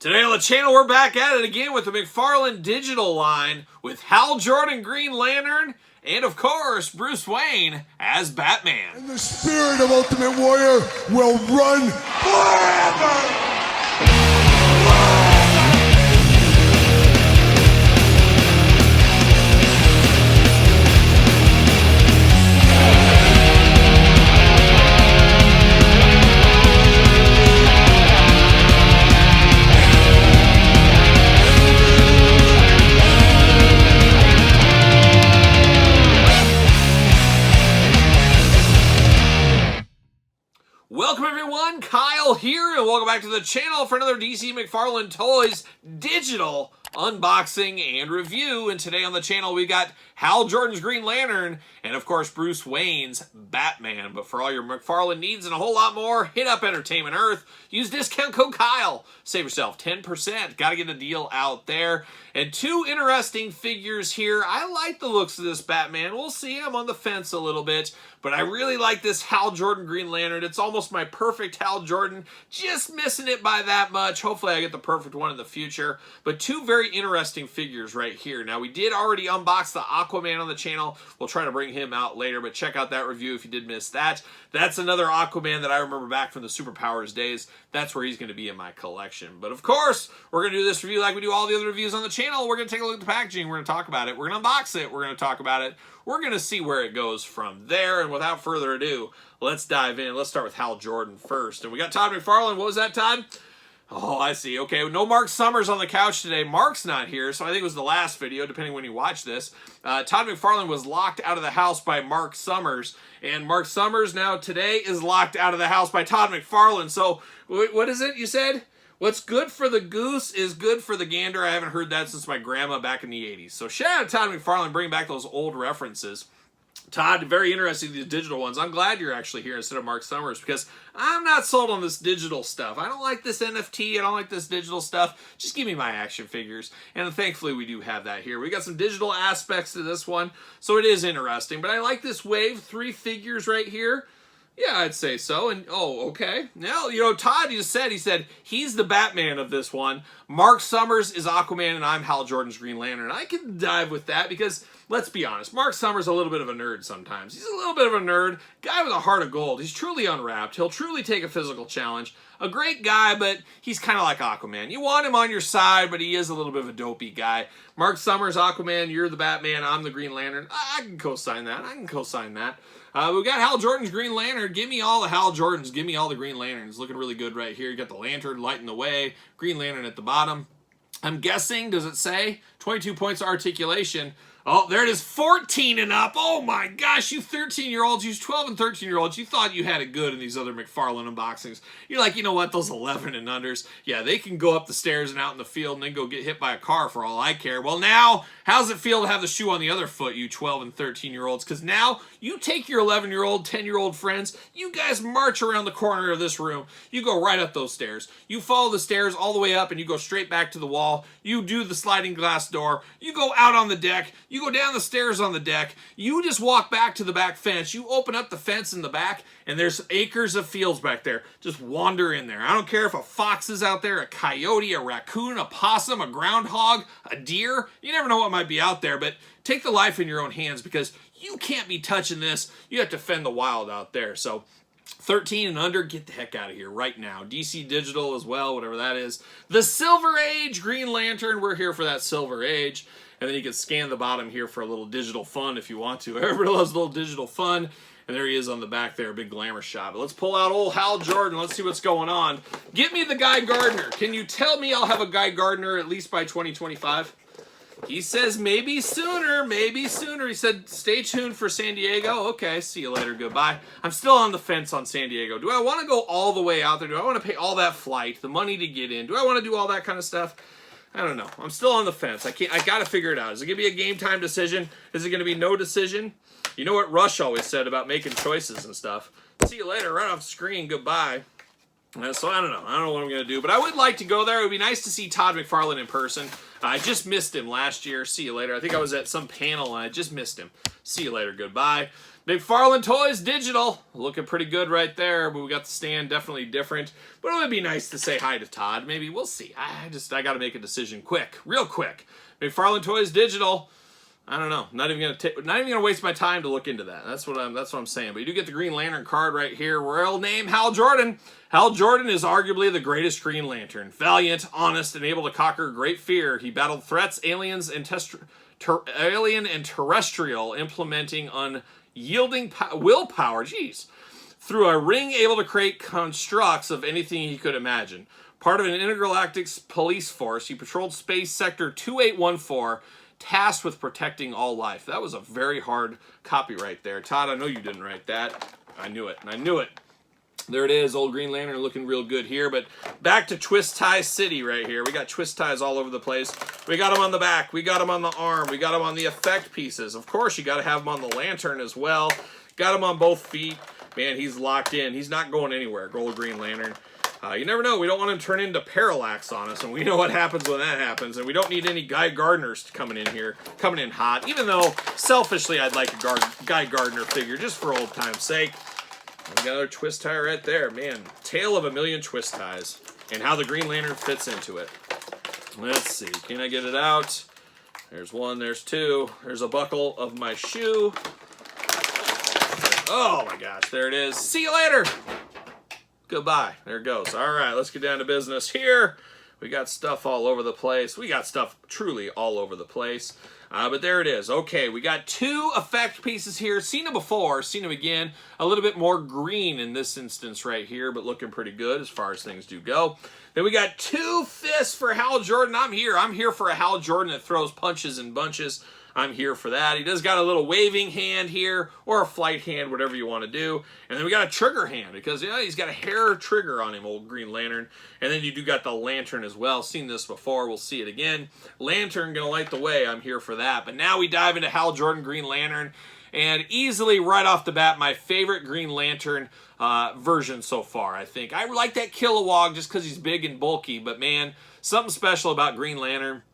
Today on the channel, we're back at it again with the Mcfarlane digital line with Hal Jordan Green Lantern and, of course, Bruce Wayne as Batman. And the spirit of Ultimate Warrior will run forever! Welcome everyone, Kyle here, and welcome back to the channel for another DC Mcfarlane Toys digital unboxing and review. And today on the channel we got Hal Jordan's Green Lantern and of course Bruce Wayne's Batman. But for all your Mcfarlane needs and a whole lot more, hit up Entertainment Earth. Use discount code Kyle. Save yourself 10%. Got to get a deal out there. And two interesting figures here. I like the looks of this Batman. We'll see. I'm on the fence a little bit. But I really like this Hal Jordan Green Lantern. It's almost my perfect Hal Jordan. Just missing it by that much. Hopefully I get the perfect one in the future. But two very interesting figures right here. Now we did already unbox the Aquaman on the channel. We'll try to bring him out later. But check out that review if you did miss that. That's another Aquaman that I remember back from the Superpowers days. That's where he's going to be in my collection. But of course, we're going to do this review like we do all the other reviews on the channel. We're going to take a look at the packaging. We're going to talk about it. We're going to unbox it. We're going to talk about it. We're going to see where it goes from there. And without further ado, let's dive in. Let's start with Hal Jordan first. And we got Todd Mcfarlane. What was that, Todd? Oh, I see. Okay, no Mark Summers on the couch today. Mark's not here, so I think it was the last video, depending when you watch this. Todd Mcfarlane was locked out of the house by Mark Summers. And Mark Summers now today is locked out of the house by Todd Mcfarlane. So, what is it you said? What's good for the goose is good for the gander. I haven't heard that since my grandma back in the 80s. So shout out to Todd Mcfarlane, bringing back those old references. Todd, very interesting, these digital ones. I'm glad you're actually here instead of Mark Summers because I'm not sold on this digital stuff. I don't like this NFT. I don't like this digital stuff. Just give me my action figures. And thankfully, we do have that here. We got some digital aspects to this one, so it is interesting. But I like this wave, 3 figures right here. Yeah, I'd say so. And, oh, okay. Now, you know, Todd just said, he said, he's the Batman of this one. Mark Summers is Aquaman, and I'm Hal Jordan's Green Lantern. I can dive with that because, let's be honest, Mark Summers is a little bit of a nerd sometimes. He's a little bit of a nerd. Guy with a heart of gold. He's truly unwrapped. He'll truly take a physical challenge. A great guy, but he's kind of like Aquaman. You want him on your side, but he is a little bit of a dopey guy. Mark Summers, Aquaman, you're the Batman, I'm the Green Lantern. I can co-sign that. I can co-sign that. We've got Hal Jordan's Green Lantern. Give me all the Hal Jordans. Give me all the Green Lanterns. Looking really good right here. You got the lantern lighting the way. Green Lantern at the bottom. I'm guessing, does it say? 22 points of articulation. Oh, there it is, 14 and up. Oh my gosh, you 13-year-olds, you 12 and 13-year-olds, you thought you had it good in these other Mcfarlane unboxings. You're like, you know what, those 11 and unders, yeah, they can go up the stairs and out in the field and then go get hit by a car for all I care. Well, now, how's it feel to have the shoe on the other foot, you 12 and 13-year-olds? Because now, you take your 11-year-old, 10-year-old friends, you guys march around the corner of this room. You go right up those stairs. You follow the stairs all the way up and you go straight back to the wall. You do the sliding glass door. You go out on the deck. You go down the stairs on the deck. You just walk back to the back fence. You open up the fence in the back, and there's acres of fields back there. Just wander in there. I don't care if a fox is out there, a coyote, a raccoon, a possum, a groundhog, a deer. You never know what might be out there, but take the life in your own hands because you can't be touching this. You have to fend the wild out there. So 13 and under, get the heck out of here right now. DC Digital as well, whatever that is. The Silver Age Green Lantern. We're here for that Silver Age. And then you can scan the bottom here for a little digital fun if you want to. Everybody loves a little digital fun. And there he is on the back there, a big glamour shot. But let's pull out old Hal Jordan. Let's see what's going on. Get me the Guy Gardner. Can you tell me I'll have a Guy Gardner at least by 2025? He says maybe sooner, maybe sooner. He said stay tuned for San Diego. Okay, see you later, goodbye. I'm still on the fence on San Diego. Do I want to go all the way out there? Do I want to pay all that flight, the money to get in? Do I want to do all that kind of stuff? I don't know. I'm still on the fence. I got to figure it out. Is it going to be a game time decision? Is it going to be no decision? You know what Rush always said about making choices and stuff. See you later. Right off screen. Goodbye. So I don't know. I don't know what I'm going to do. But I would like to go there. It would be nice to see Todd Mcfarlane in person. I just missed him last year. See you later. I think I was at some panel and I just missed him. See you later. Goodbye. McFarlane Toys Digital, looking pretty good right there, but we got the stand definitely different. But it would be nice to say hi to Todd. Maybe we'll see. I got to make a decision quick, real quick. McFarlane Toys Digital. I don't know. Not even gonna waste my time to look into that. That's what I'm saying. But you do get the Green Lantern card right here. Royal name Hal Jordan. Hal Jordan is arguably the greatest Green Lantern. Valiant, honest, and able to conquer great fear. He battled threats, aliens, and alien and terrestrial, implementing unyielding willpower. Jeez. Through a ring able to create constructs of anything he could imagine. Part of an intergalactic police force, he patrolled space sector 2814, tasked with protecting all life. That was a very hard copyright there. Todd, I know you didn't write that. I knew it, and I knew it. There it is, old Green Lantern looking real good here. But back to Twist Tie City right here. We got twist ties all over the place. We got them on the back. We got them on the arm. We got them on the effect pieces. Of course, you got to have them on the lantern as well. Got them on both feet. Man, he's locked in. He's not going anywhere, old Green Lantern. You never know. We don't want him to turn into Parallax on us, and we know what happens when that happens. And we don't need any Guy Gardners coming in here, coming in hot. Even though, selfishly, I'd like a Guy Gardner figure, just for old time's sake. We got another twist tie right there. Man, tale of a million twist ties. And how the Green Lantern fits into it. Let's see. Can I get it out? There's one. There's two. There's a buckle of my shoe. Oh, my gosh. There it is. See you later. Goodbye. There it goes. All right, let's get down to business here. We got stuff all over the place. We got stuff truly all over the place. But there it is. Okay, we got two effect pieces here. Seen them before, seen them again. A little bit more green in this instance right here, but looking pretty good as far as things do go. Then we got two fists for Hal Jordan. I'm here. I'm here for a Hal Jordan that throws punches in bunches. I'm here for that. He does got a little waving hand here, or a flight hand, whatever you want to do. And then we got a trigger hand, because he's got a hair trigger on him, old Green Lantern. And then you do got the lantern as well. Seen this before, we'll see it again. Lantern gonna light the way, I'm here for that. But now we dive into Hal Jordan Green Lantern. And easily, right off the bat, my favorite Green Lantern version so far, I think. I like that Kilowog just because he's big and bulky, but man, something special about Green Lantern.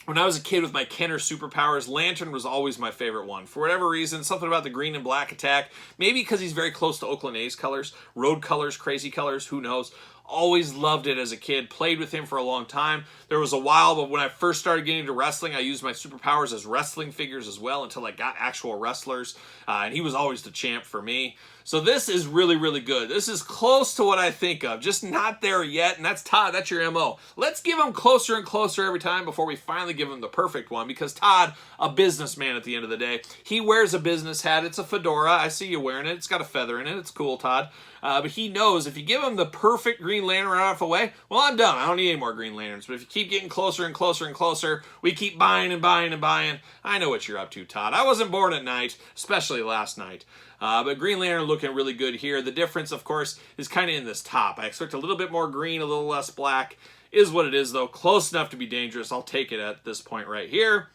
When I was a kid with my Kenner superpowers, Lantern was always my favorite one. For whatever reason, something about the green and black attack, maybe because he's very close to Oakland A's colors, road colors, crazy colors, who knows. Always loved it as a kid, played with him for a long time. There was a while, but when I first started getting into wrestling, I used my superpowers as wrestling figures as well until I got actual wrestlers, and he was always the champ for me. So this is really, really good. This is close to what I think of, just not there yet, and that's Todd, that's your MO. Let's give him closer and closer every time before we finally give him the perfect one, because Todd, a businessman at the end of the day, he wears a business hat. It's a fedora. I see you wearing it. It's got a feather in it. It's cool, Todd. But he knows if you give him the perfect Green Lantern right off the way, well, I'm done. I don't need any more Green Lanterns. But if you keep getting closer and closer and closer, we keep buying and buying and buying. I know what you're up to, Todd. I wasn't born at night, especially last night. But Green Lantern looking really good here. The difference, of course, is kind of in this top. I expect a little bit more green, a little less black. Is what it is, though. Close enough to be dangerous. I'll take it at this point right here.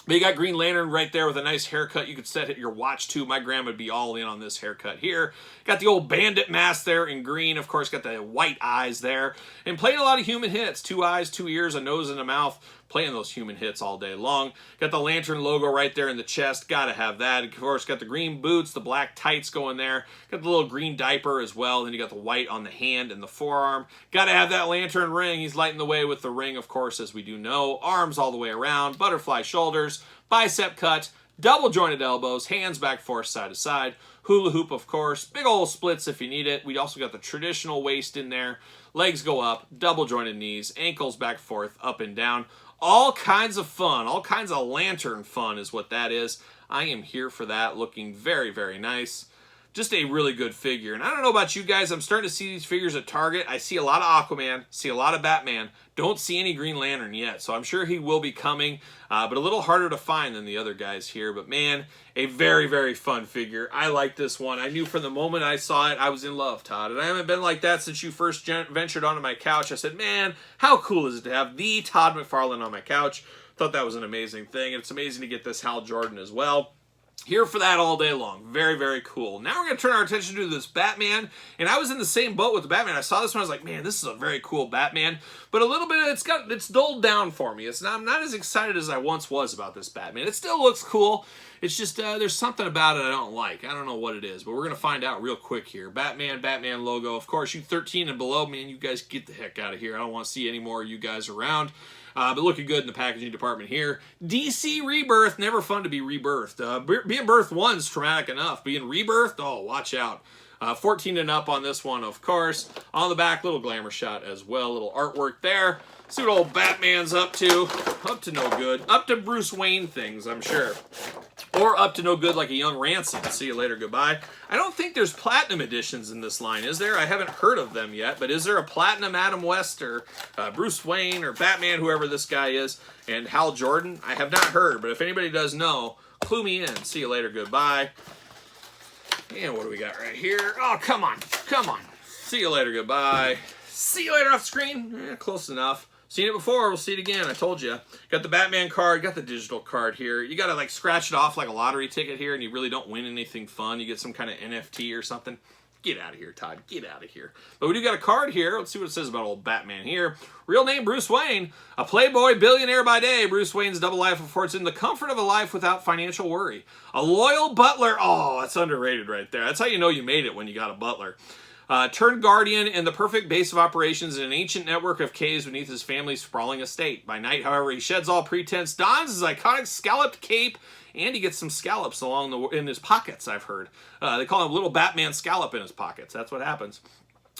But you got Green Lantern right there with a nice haircut. You could set your watch to. My grandma would be all in on this haircut here. Got the old bandit mask there in green. Of course, got the white eyes there. And playing a lot of human hits. 2 eyes, 2 ears, a nose, and a mouth. Playing those human hits all day long. Got the Lantern logo right there in the chest. Gotta have that. Of course, got the green boots, the black tights going there. Got the little green diaper as well. Then you got the white on the hand and the forearm. Gotta have that Lantern ring. He's lighting the way with the ring, of course, as we do know. Arms all the way around. Butterfly shoulders. Bicep cut. Double jointed elbows. Hands back forth side to side. Hula hoop, of course. Big old splits if you need it. We also got the traditional waist in there. Legs go up. Double jointed knees. Ankles back forth. Up and down. All kinds of fun, all kinds of Lantern fun is what that is. I am here for that, looking very, very nice. Just a really good figure. And I don't know about you guys, I'm starting to see these figures at Target. I see a lot of Aquaman, see a lot of Batman. Don't see any Green Lantern yet, so I'm sure he will be coming, but a little harder to find than the other guys here. But man, a very, very fun figure. I like this one. I knew from the moment I saw it, I was in love, Todd. And I haven't been like that since you first ventured onto my couch. I said, man, how cool is it to have the Todd McFarlane on my couch? Thought that was an amazing thing, and it's amazing to get this Hal Jordan as well. Here for that all day long. Very, very cool. Now we're going to turn our attention to this Batman. And I was in the same boat with the Batman. I saw this one. I was like, man, this is a very cool Batman. But a little bit, it's dulled down for me. I'm not as excited as I once was about this Batman. It still looks cool. It's just there's something about it I don't like. I don't know what it is, but we're going to find out real quick here. Batman logo. Of course, you 13 and below, man, you guys get the heck out of here. I don't want to see any more of you guys around. But looking good in the packaging department here. DC Rebirth, never fun to be rebirthed. Being birthed once, traumatic enough. Being rebirthed, oh, watch out. 14 and up on this one, of course. On the back, little glamour shot as well. Little artwork there. See what old Batman's up to. Up to no good. Up to Bruce Wayne things, I'm sure. Or up to no good like a young Ransom. See you later, goodbye. I don't think there's platinum editions in this line, is there? I haven't heard of them yet, but is there a platinum Adam West or Bruce Wayne or Batman, whoever this guy is, and Hal Jordan? I have not heard, but if anybody does know, clue me in. See you later, goodbye. And what do we got right here? Oh, come on. Come on. See you later, goodbye. See you later off screen. Close enough. Seen it before, we'll see it again, I told you. Got the Batman card, got the digital card here. You gotta like scratch it off like a lottery ticket here and you really don't win anything fun. You get some kind of NFT or something. Get out of here, Todd, get out of here. But we do got a card here. Let's see what it says about old Batman here. Real name, Bruce Wayne. A playboy billionaire by day. Bruce Wayne's double life affords him the comfort of a life without financial worry. A loyal butler. Oh, that's underrated right there. That's how you know you made it when you got a butler. Turned guardian and the perfect base of operations in an ancient network of caves beneath his family's sprawling estate. By night, however, he sheds all pretense, dons his iconic scalloped cape, and he gets some scallops in his pockets, I've heard. They call him Little Batman Scallop in his pockets. That's what happens.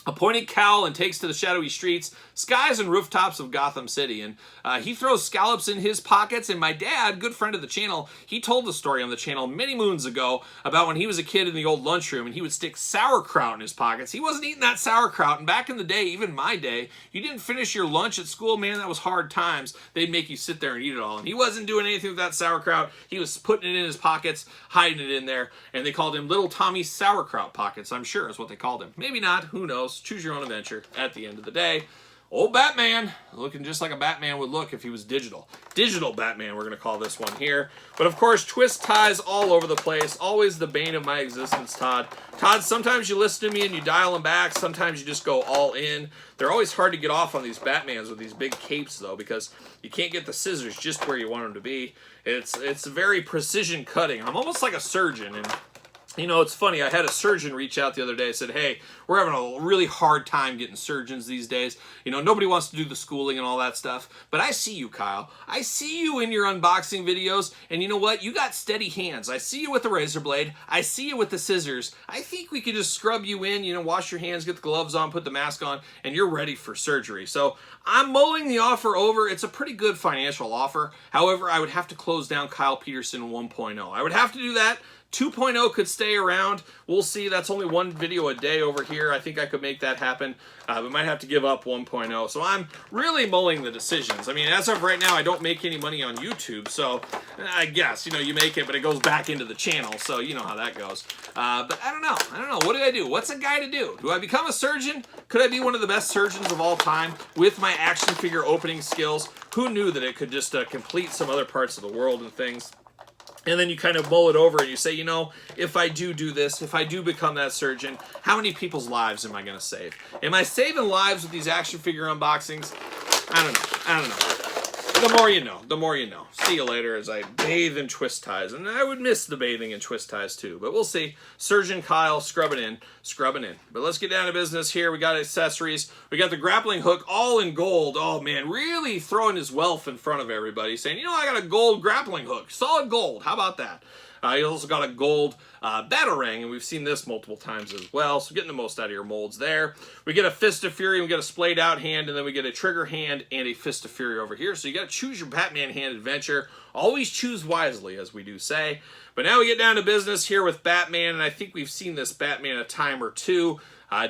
A pointed cowl and takes to the shadowy streets, skies and rooftops of Gotham City. And he throws scallops in his pockets. And my dad, good friend of the channel, he told the story on the channel many moons ago about when he was a kid in the old lunchroom and he would stick sauerkraut in his pockets. He wasn't eating that sauerkraut. And back in the day, even my day, you didn't finish your lunch at school, man, that was hard times. They'd make you sit there and eat it all. And he wasn't doing anything with that sauerkraut. He was putting it in his pockets, hiding it in there. And they called him Little Tommy's Sauerkraut Pockets, I'm sure is what they called him. Maybe not, who knows. Choose your own adventure at the end of the day. Old Batman, looking just like a Batman would look if he was digital. Digital Batman, we're going to call this one here. But of course, twist ties all over the place. Always the bane of my existence, Todd. Todd, sometimes you listen to me and you dial them back. Sometimes you just go all in. They're always hard to get off on these Batmans with these big capes, though, because you can't get the scissors just where you want them to be. It's very precision cutting. I'm almost like a surgeon, and you know, it's funny, I had a surgeon reach out the other day and said, hey, we're having a really hard time getting surgeons these days. You know, nobody wants to do the schooling and all that stuff. But I see you, Kyle. I see you in your unboxing videos. And you know what? You got steady hands. I see you with the razor blade. I see you with the scissors. I think we could just scrub you in, you know, wash your hands, get the gloves on, put the mask on, and you're ready for surgery. So I'm mulling the offer over. It's a pretty good financial offer. However, I would have to close down Kyle Peterson 1.0. I would have to do that. 2.0 could stay around. We'll see. That's only one video a day over here. I think I could make that happen. We might have to give up 1.0. So I'm really mulling the decisions. I mean, as of right now, I don't make any money on YouTube. So I guess, you know, you make it, but it goes back into the channel. So you know how that goes. But I don't know. I don't know. What do I do? What's a guy to do? Do I become a surgeon? Could I be one of the best surgeons of all time with my action figure opening skills? Who knew that it could just complete some other parts of the world and things? And then you kind of mull it over and you say, you know, if I do this, if I do become that surgeon, how many people's lives am I going to save? Am I saving lives with these action figure unboxings? I don't know. I don't know. The more you know. The more you know. See you later as I bathe in twist ties. And I would miss the bathing in twist ties too. But we'll see. Surgeon Kyle scrubbing in. Scrubbing in. But let's get down to business here. We got accessories. We got the grappling hook all in gold. Oh man, really throwing his wealth in front of everybody. Saying, you know, I got a gold grappling hook. Solid gold. How about that? He also got a gold batarang, and we've seen this multiple times as well, so getting the most out of your molds there. We get a Fist of Fury, we get a splayed out hand, and then we get a trigger hand and a Fist of Fury over here. So you got to choose your Batman hand adventure. Always choose wisely, as we do say. But now we get down to business here with Batman, and I think we've seen this Batman a time or two.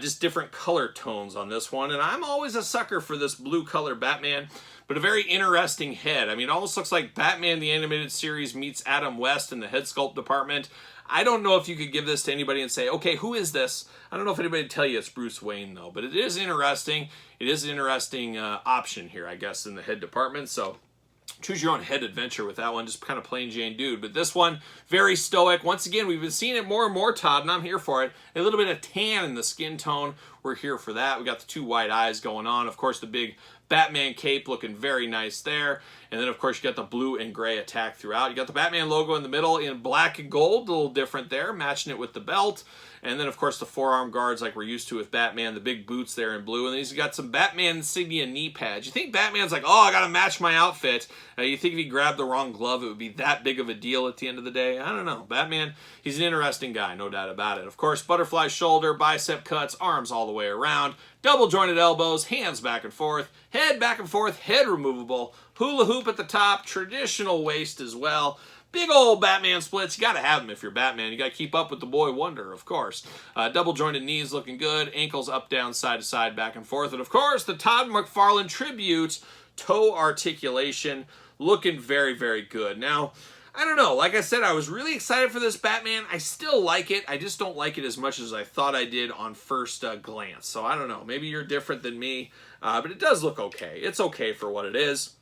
Just different color tones on this one, and I'm always a sucker for this blue color Batman. But a very interesting head. I mean, it almost looks like Batman the Animated Series meets Adam West in the head sculpt department. I don't know if you could give this to anybody and say, okay, who is this? I don't know if anybody would tell you it's Bruce Wayne, though. But it is interesting. It is an interesting option here, I guess, in the head department. So choose your own head adventure with that one. Just kind of plain Jane dude. But this one, very stoic. Once again, we've been seeing it more and more, Todd, and I'm here for it. A little bit of tan in the skin tone we're here for that. We got the 2 white eyes going on. Of course, the big Batman cape looking very nice there. And then, of course, you got the blue and gray attack throughout. You got the Batman logo in the middle in black and gold, a little different there, matching it with the belt. And then, of course, the forearm guards like we're used to with Batman, the big boots there in blue. And then he's got some Batman insignia knee pads. You think Batman's like, oh, I got to match my outfit. You think if he grabbed the wrong glove, it would be that big of a deal at the end of the day? I don't know. Batman, he's an interesting guy, no doubt about it. Of course, butterfly shoulder, bicep cuts, arms all the way around, double jointed elbows, hands back and forth, head removable, hula hoop at the top, traditional waist as well. Big old Batman splits. You got to have them if you're Batman. You got to keep up with the boy wonder, of course. Double jointed knees looking good. Ankles up, down, side to side, back and forth. And, of course, the Todd McFarlane tribute toe articulation looking very, very good. Now, I don't know. Like I said, I was really excited for this Batman. I still like it. I just don't like it as much as I thought I did on first glance. So, I don't know. Maybe you're different than me. But it does look okay. It's okay for what it is.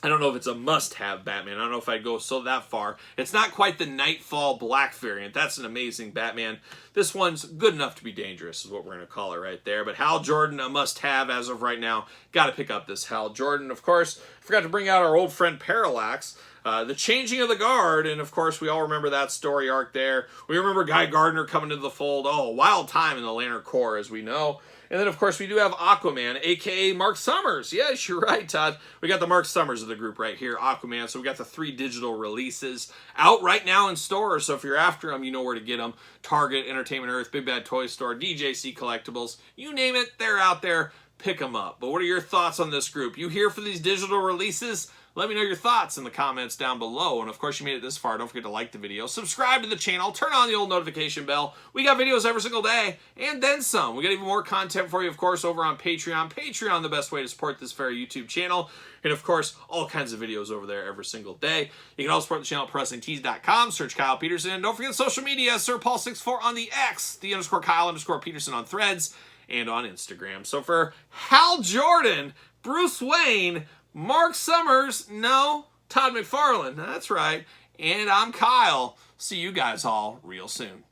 I don't know if it's a must-have Batman. I don't know if I'd go that far. It's not quite the Nightfall Black variant. That's an amazing Batman. This one's good enough to be dangerous is what we're going to call it right there. But Hal Jordan, a must-have as of right now. Got to pick up this Hal Jordan. Of course, forgot to bring out our old friend Parallax. The changing of the guard, and of course we all remember that story arc there. We remember Guy Gardner coming to the fold. Oh, a wild time in the Lantern Corps, as we know. And then, of course, we do have Aquaman, a.k.a. Mark Summers. Yes, you're right, Todd. We got the Mark Summers of the group right here, Aquaman. So we got the 3 digital releases out right now in stores. So if you're after them, you know where to get them. Target, Entertainment Earth, Big Bad Toy Store, DJC Collectibles. You name it, they're out there. Pick them up. But what are your thoughts on this group? You here for these digital releases? Let me know your thoughts in the comments down below. And of course, you made it this far. Don't forget to like the video, subscribe to the channel, turn on the old notification bell. We got videos every single day, and then some. We got even more content for you, of course, over on Patreon. Patreon, the best way to support this very YouTube channel. And of course, all kinds of videos over there every single day. You can also support the channel at ProWrestlingTees.com. Search Kyle Peterson. Don't forget social media, SirPaul64 on the X, the _Kyle_Peterson on Threads, and on Instagram. So for Hal Jordan, Bruce Wayne, Mark Summers, no, Todd McFarlane, that's right, and I'm Kyle. See you guys all real soon.